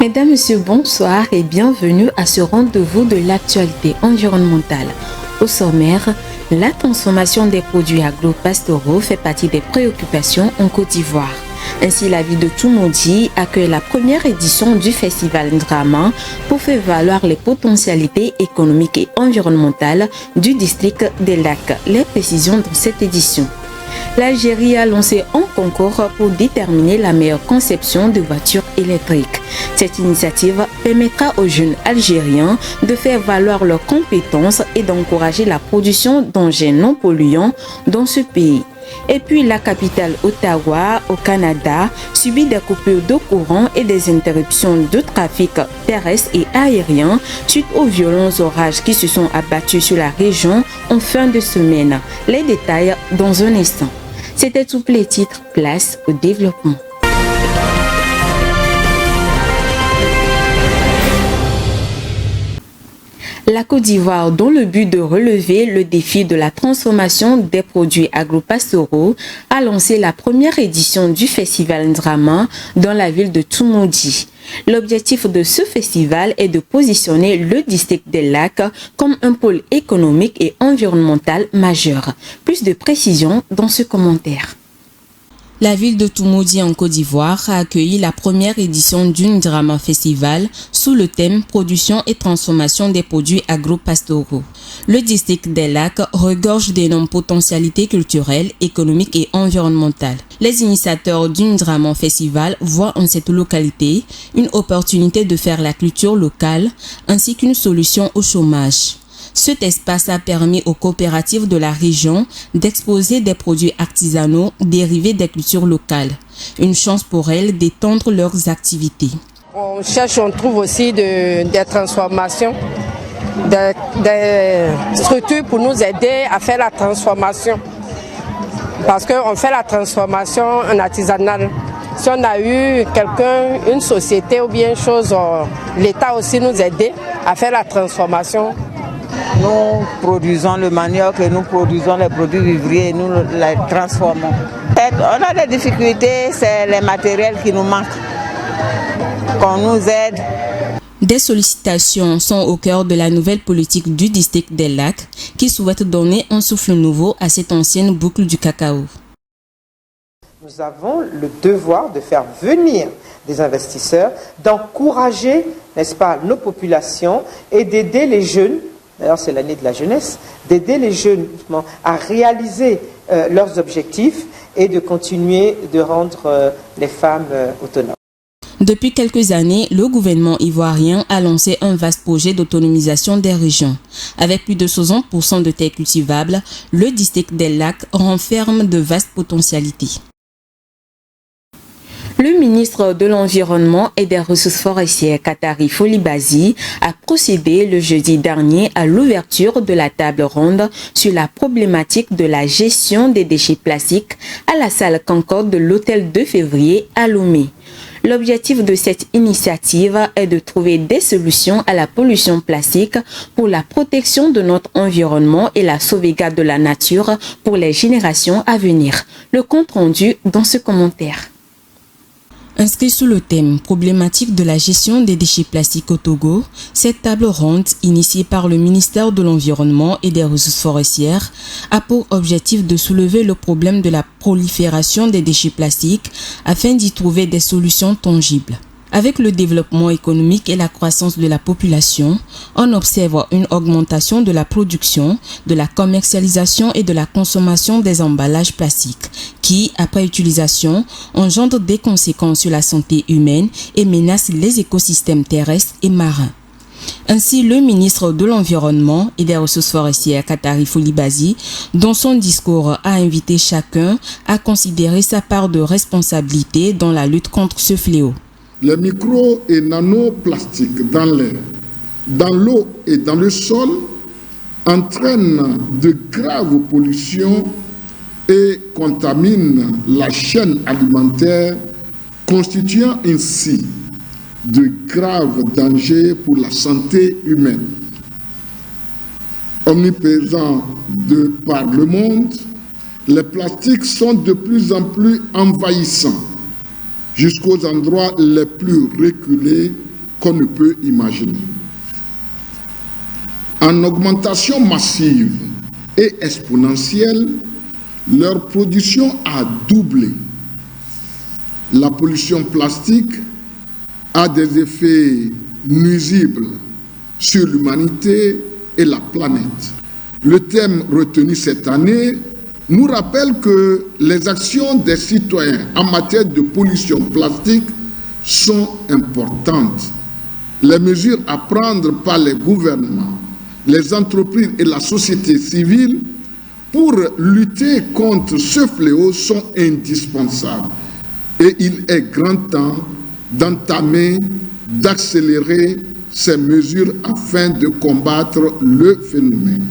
Mesdames, Messieurs, bonsoir et bienvenue à ce rendez-vous de l'actualité environnementale. Au sommaire, la transformation des produits agro-pastoraux fait partie des préoccupations en Côte d'Ivoire. Ainsi, la ville de Toumoudi accueille la première édition du festival Ndrama pour faire valoir les potentialités économiques et environnementales du district des Lacs. Les précisions dans cette édition. L'Algérie a lancé un concours pour déterminer la meilleure conception de voitures électriques. Cette initiative permettra aux jeunes Algériens de faire valoir leurs compétences et d'encourager la production d'engins non polluants dans ce pays. Et puis la capitale Ottawa, au Canada, subit des coupures de courant et des interruptions de trafic terrestre et aérien suite aux violents orages qui se sont abattus sur la région en fin de semaine. Les détails dans un instant. C'était tous les titres, place au développement. La Côte d'Ivoire, dans le but de relever le défi de la transformation des produits agro-pastoraux, a lancé la première édition du festival Ndrama dans la ville de Toumoudi. L'objectif de ce festival est de positionner le district des Lacs comme un pôle économique et environnemental majeur. Plus de précisions dans ce commentaire. La ville de Toumoudi en Côte d'Ivoire a accueilli la première édition du Ndrama Festival sous le thème Production et transformation des produits agro-pastoraux. Le district des Lacs regorge d'énormes potentialités culturelles, économiques et environnementales. Les initiateurs du Ndrama Festival voient en cette localité une opportunité de faire la culture locale ainsi qu'une solution au chômage. Cet espace a permis aux coopératives de la région d'exposer des produits artisanaux dérivés des cultures locales. Une chance pour elles d'étendre leurs activités. On trouve aussi des transformations, des structures pour nous aider à faire la transformation. Parce qu'on fait la transformation en artisanal. Si on a eu quelqu'un, une société ou bien une chose, l'État aussi nous aide à faire la transformation. Nous produisons le manioc et nous produisons les produits vivriers et nous les transformons. On a des difficultés, c'est les matériels qui nous manquent, qu'on nous aide. Des sollicitations sont au cœur de la nouvelle politique du district des Lacs qui souhaite donner un souffle nouveau à cette ancienne boucle du cacao. Nous avons le devoir de faire venir des investisseurs, d'encourager, n'est-ce pas, nos populations et d'aider les jeunes. D'ailleurs, c'est l'année de la jeunesse, d'aider les jeunes à réaliser leurs objectifs et de continuer de rendre les femmes autonomes. Depuis quelques années, le gouvernement ivoirien a lancé un vaste projet d'autonomisation des régions. Avec plus de 60% de terres cultivables, le district des Lacs renferme de vastes potentialités. Le ministre de l'Environnement et des Ressources forestières, Katari Folibazi, a procédé le jeudi dernier à l'ouverture de la table ronde sur la problématique de la gestion des déchets plastiques à la salle Concorde de l'hôtel 2 février à Lomé. L'objectif de cette initiative est de trouver des solutions à la pollution plastique pour la protection de notre environnement et la sauvegarde de la nature pour les générations à venir. Le compte rendu dans ce commentaire. Inscrit sous le thème « Problématique de la gestion des déchets plastiques au Togo », cette table ronde, initiée par le ministère de l'Environnement et des Ressources forestières, a pour objectif de soulever le problème de la prolifération des déchets plastiques afin d'y trouver des solutions tangibles. Avec le développement économique et la croissance de la population, on observe une augmentation de la production, de la commercialisation et de la consommation des emballages plastiques qui, après utilisation, engendrent des conséquences sur la santé humaine et menacent les écosystèmes terrestres et marins. Ainsi, le ministre de l'Environnement et des Ressources forestières, Katari Folibazi, dans son discours, a invité chacun à considérer sa part de responsabilité dans la lutte contre ce fléau. Les micro- et nanoplastiques dans l'air, dans l'eau et dans le sol entraînent de graves pollutions et contaminent la chaîne alimentaire, constituant ainsi de graves dangers pour la santé humaine. Omniprésents de par le monde, les plastiques sont de plus en plus envahissants jusqu'aux endroits les plus reculés qu'on ne peut imaginer. En augmentation massive et exponentielle, leur production a doublé. La pollution plastique a des effets nuisibles sur l'humanité et la planète. Le thème retenu cette année nous rappelle que les actions des citoyens en matière de pollution plastique sont importantes. Les mesures à prendre par les gouvernements, les entreprises et la société civile pour lutter contre ce fléau sont indispensables. Et il est grand temps d'entamer, d'accélérer ces mesures afin de combattre le phénomène.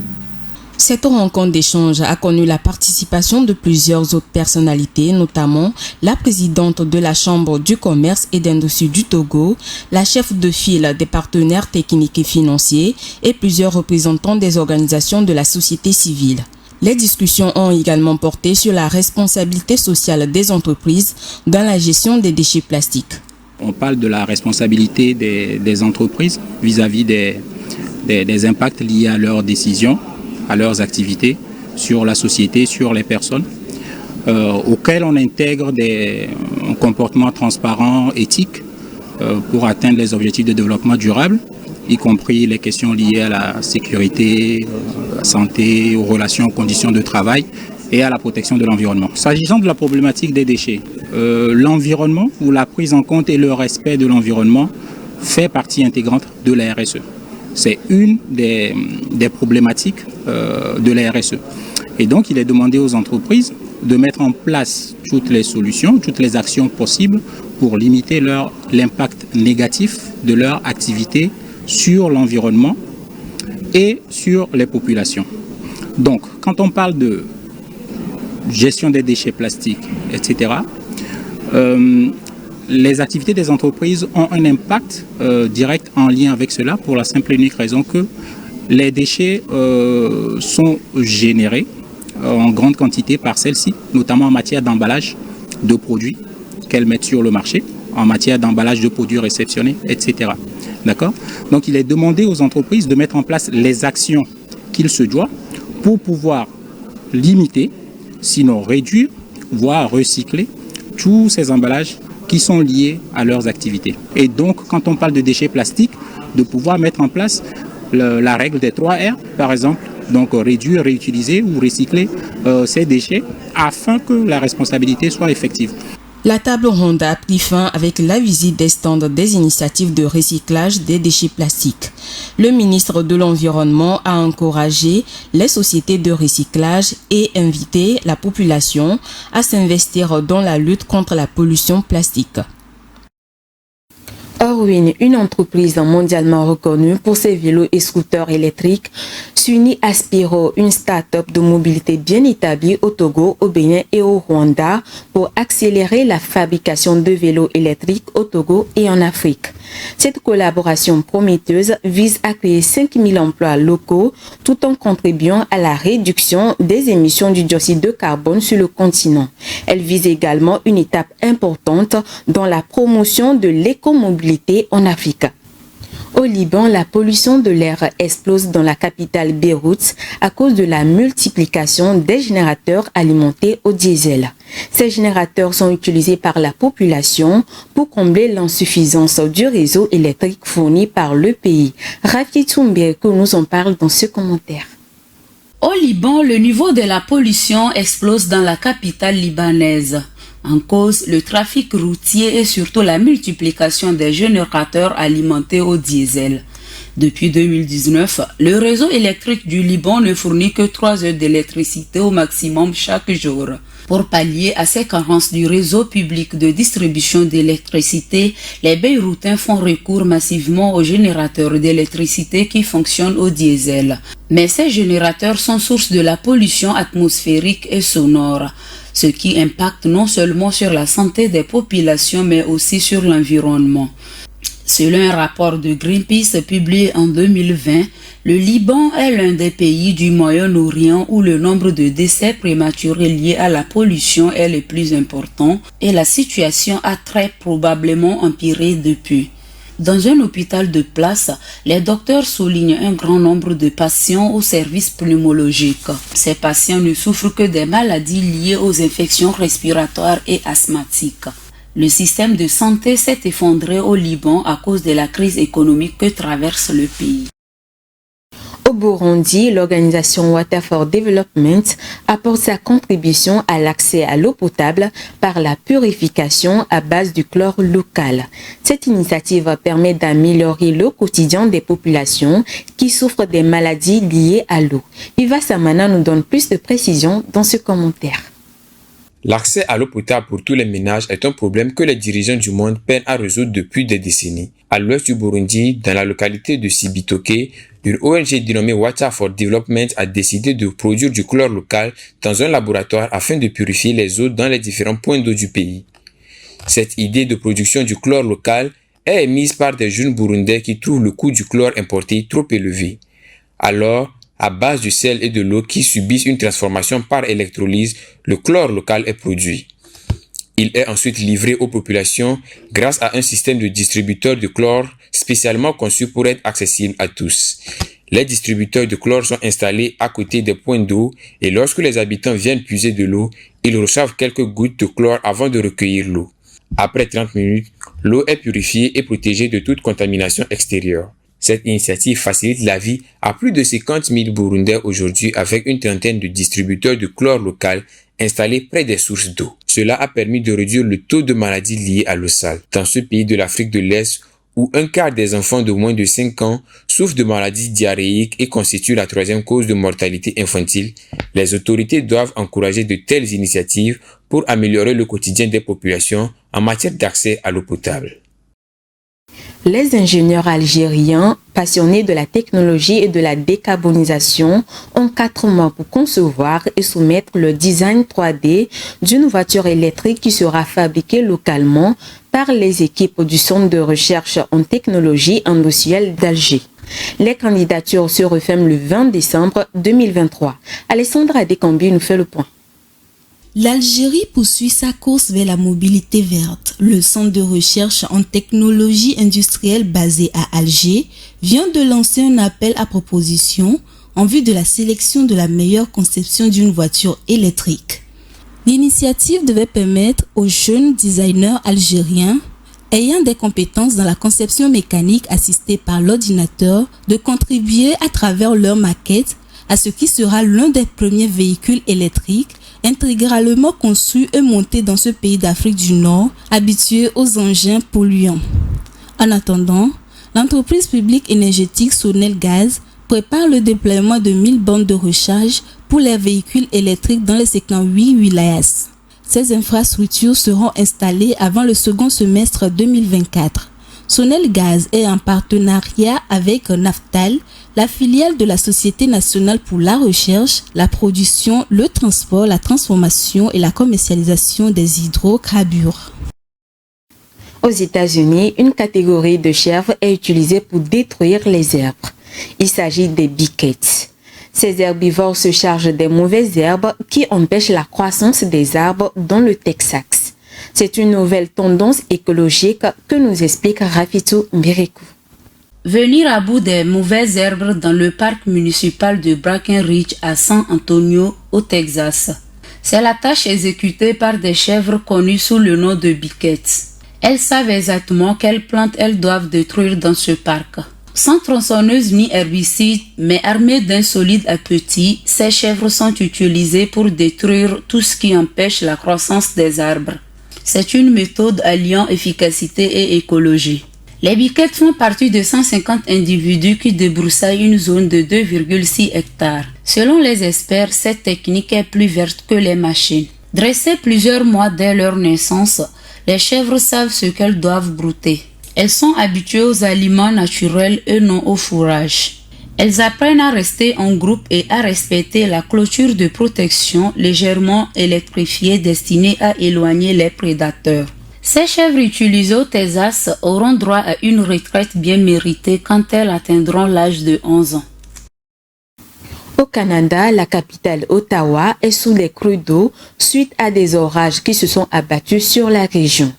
Cette rencontre d'échange a connu la participation de plusieurs autres personnalités, notamment la présidente de la Chambre du commerce et d'industrie du Togo, la chef de file des partenaires techniques et financiers et plusieurs représentants des organisations de la société civile. Les discussions ont également porté sur la responsabilité sociale des entreprises dans la gestion des déchets plastiques. On parle de la responsabilité des entreprises vis-à-vis des impacts liés à leurs décisions, à leurs activités sur la société, sur les personnes, auxquelles on intègre un comportement transparent, éthique, pour atteindre les objectifs de développement durable, y compris les questions liées à la sécurité, à la santé, aux relations, aux conditions de travail et à la protection de l'environnement. S'agissant de la problématique des déchets, l'environnement ou la prise en compte et le respect de l'environnement fait partie intégrante de la RSE. C'est une des problématiques de la RSE. Et donc, il est demandé aux entreprises de mettre en place toutes les solutions, toutes les actions possibles pour limiter l'impact négatif de leur activité sur l'environnement et sur les populations. Donc, quand on parle de gestion des déchets plastiques, etc., les activités des entreprises ont un impact direct en lien avec cela pour la simple et unique raison que les déchets sont générés en grande quantité par celles-ci, notamment en matière d'emballage de produits qu'elles mettent sur le marché, en matière d'emballage de produits réceptionnés, etc. D'accord ? Donc il est demandé aux entreprises de mettre en place les actions qu'il se doit pour pouvoir limiter, sinon réduire, voire recycler tous ces emballages qui sont liés à leurs activités. Et donc, quand on parle de déchets plastiques, de pouvoir mettre en place la règle des 3 R, par exemple, donc réduire, réutiliser ou recycler ces déchets afin que la responsabilité soit effective. La table ronde a pris fin avec la visite des stands des initiatives de recyclage des déchets plastiques. Le ministre de l'Environnement a encouragé les sociétés de recyclage et invité la population à s'investir dans la lutte contre la pollution plastique. Orwin, une entreprise mondialement reconnue pour ses vélos et scooters électriques, s'unit à Spiro, une start-up de mobilité bien établie au Togo, au Bénin et au Rwanda pour accélérer la fabrication de vélos électriques au Togo et en Afrique. Cette collaboration prometteuse vise à créer 5000 emplois locaux tout en contribuant à la réduction des émissions du dioxyde de carbone sur le continent. Elle vise également une étape importante dans la promotion de l'écomobilité en Afrique. Au Liban, la pollution de l'air explose dans la capitale Beyrouth à cause de la multiplication des générateurs alimentés au diesel. Ces générateurs sont utilisés par la population pour combler l'insuffisance du réseau électrique fourni par le pays. Rafi Toumbeko nous en parle dans ce commentaire. Au Liban, le niveau de la pollution explose dans la capitale libanaise. En cause, le trafic routier et surtout la multiplication des générateurs alimentés au diesel. Depuis 2019, le réseau électrique du Liban ne fournit que 3 heures d'électricité au maximum chaque jour. Pour pallier à ces carences du réseau public de distribution d'électricité, les Beyrouthins font recours massivement aux générateurs d'électricité qui fonctionnent au diesel. Mais ces générateurs sont source de la pollution atmosphérique et sonore, ce qui impacte non seulement sur la santé des populations mais aussi sur l'environnement. Selon un rapport de Greenpeace publié en 2020, le Liban est l'un des pays du Moyen-Orient où le nombre de décès prématurés liés à la pollution est le plus important et la situation a très probablement empiré depuis. Dans un hôpital de place, les docteurs soulignent un grand nombre de patients au service pneumologique. Ces patients ne souffrent que des maladies liées aux infections respiratoires et asthmatiques. Le système de santé s'est effondré au Liban à cause de la crise économique que traverse le pays. Au Burundi, l'organisation Water for Development apporte sa contribution à l'accès à l'eau potable par la purification à base du chlore local. Cette initiative permet d'améliorer le quotidien des populations qui souffrent des maladies liées à l'eau. Viva Samana nous donne plus de précisions dans ce commentaire. L'accès à l'eau potable pour tous les ménages est un problème que les dirigeants du monde peinent à résoudre depuis des décennies. À l'ouest du Burundi, dans la localité de Cibitoke, une ONG dénommée Water for Development a décidé de produire du chlore local dans un laboratoire afin de purifier les eaux dans les différents points d'eau du pays. Cette idée de production du chlore local est émise par des jeunes Burundais qui trouvent le coût du chlore importé trop élevé. Alors, à base du sel et de l'eau qui subissent une transformation par électrolyse, le chlore local est produit. Il est ensuite livré aux populations grâce à un système de distributeurs de chlore spécialement conçu pour être accessible à tous. Les distributeurs de chlore sont installés à côté des points d'eau et lorsque les habitants viennent puiser de l'eau, ils reçoivent quelques gouttes de chlore avant de recueillir l'eau. Après 30 minutes, l'eau est purifiée et protégée de toute contamination extérieure. Cette initiative facilite la vie à plus de 50 000 Burundais aujourd'hui avec une trentaine de distributeurs de chlore local installés près des sources d'eau. Cela a permis de réduire le taux de maladies liées à l'eau sale. Dans ce pays de l'Afrique de l'Est, où un quart des enfants de moins de 5 ans souffrent de maladies diarrhéiques et constituent la 3e cause de mortalité infantile, les autorités doivent encourager de telles initiatives pour améliorer le quotidien des populations en matière d'accès à l'eau potable. Les ingénieurs algériens passionnés de la technologie et de la décarbonisation ont 4 mois pour concevoir et soumettre le design 3D d'une voiture électrique qui sera fabriquée localement par les équipes du Centre de recherche en technologie industrielle d'Alger. Les candidatures se referment le 20 décembre 2023. Alessandra Adekambi nous fait le point. L'Algérie poursuit sa course vers la mobilité verte. Le Centre de recherche en technologie industrielle basé à Alger vient de lancer un appel à proposition en vue de la sélection de la meilleure conception d'une voiture électrique. L'initiative devait permettre aux jeunes designers algériens ayant des compétences dans la conception mécanique assistée par l'ordinateur de contribuer à travers leur maquette à ce qui sera l'un des premiers véhicules électriques intégralement conçu et monté dans ce pays d'Afrique du Nord, habitué aux engins polluants. En attendant, l'entreprise publique énergétique Sonelgaz prépare le déploiement de 1000 bornes de recharge pour les véhicules électriques dans les 58 wilayas. Ces infrastructures seront installées avant le second semestre 2024. Sonelgaz est en partenariat avec Naftal, la filiale de la Société nationale pour la recherche, la production, le transport, la transformation et la commercialisation des hydrocarbures. Aux États-Unis, une catégorie de chèvres est utilisée pour détruire les herbes. Il s'agit des biquettes. Ces herbivores se chargent des mauvaises herbes qui empêchent la croissance des arbres dans le Texas. C'est une nouvelle tendance écologique que nous explique Rafitou Mbirikou. Venir à bout des mauvaises herbes dans le parc municipal de Brackenridge à San Antonio, au Texas. C'est la tâche exécutée par des chèvres connues sous le nom de biquettes. Elles savent exactement quelles plantes elles doivent détruire dans ce parc. Sans tronçonneuse ni herbicide, mais armées d'un solide appétit, ces chèvres sont utilisées pour détruire tout ce qui empêche la croissance des arbres. C'est une méthode alliant efficacité et écologie. Les biquettes font partie de 150 individus qui débroussaillent une zone de 2,6 hectares. Selon les experts, cette technique est plus verte que les machines. Dressées plusieurs mois dès leur naissance, les chèvres savent ce qu'elles doivent brouter. Elles sont habituées aux aliments naturels et non au fourrage. Elles apprennent à rester en groupe et à respecter la clôture de protection légèrement électrifiée destinée à éloigner les prédateurs. Ces chèvres utilisées au Texas auront droit à une retraite bien méritée quand elles atteindront l'âge de 11 ans. Au Canada, la capitale Ottawa est sous les crues d'eau suite à des orages qui se sont abattus sur la région.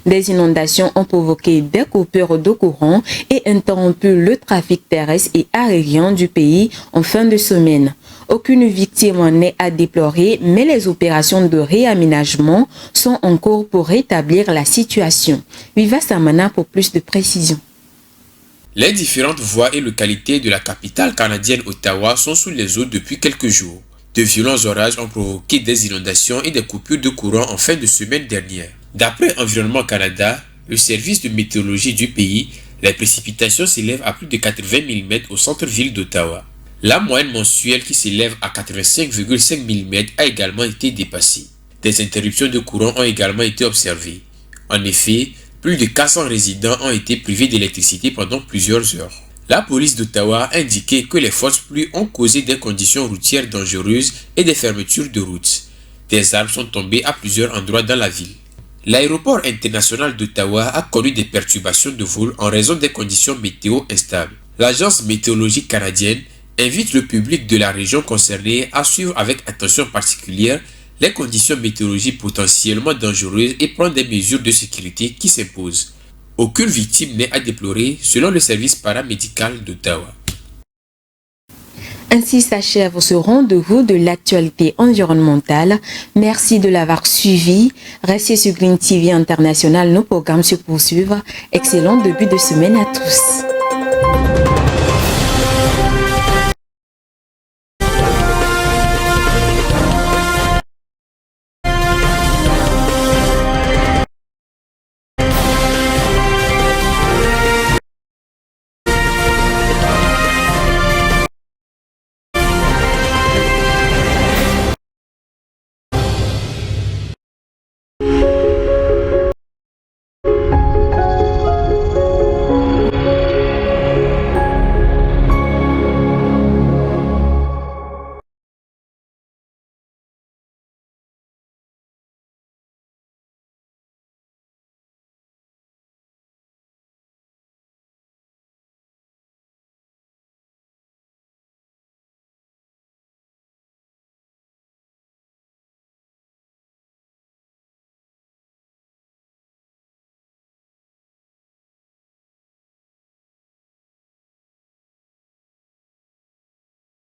Des inondations ont provoqué des coupures de courant et interrompu le trafic terrestre et aérien du pays en fin de semaine. Aucune victime n'est à déplorer, mais les opérations de réaménagement sont en cours pour rétablir la situation. Viva Samana pour plus de précisions. Les différentes voies et localités de la capitale canadienne Ottawa sont sous les eaux depuis quelques jours. De violents orages ont provoqué des inondations et des coupures de courant en fin de semaine dernière. D'après Environnement Canada, le service de météorologie du pays, les précipitations s'élèvent à plus de 80 mm au centre-ville d'Ottawa. La moyenne mensuelle qui s'élève à 85,5 mm a également été dépassée. Des interruptions de courant ont également été observées. En effet, plus de 400 résidents ont été privés d'électricité pendant plusieurs heures. La police d'Ottawa a indiqué que les fortes pluies ont causé des conditions routières dangereuses et des fermetures de routes. Des arbres sont tombés à plusieurs endroits dans la ville. L'aéroport international d'Ottawa a connu des perturbations de vol en raison des conditions météo instables. L'agence météorologique canadienne invite le public de la région concernée à suivre avec attention particulière les conditions météorologiques potentiellement dangereuses et prendre des mesures de sécurité qui s'imposent. Aucune victime n'est à déplorer selon le service paramédical d'Ottawa. Ainsi s'achève ce rendez-vous de l'actualité environnementale. Merci de l'avoir suivi. Restez sur Green TV International, nos programmes se poursuivent. Excellent début de semaine à tous.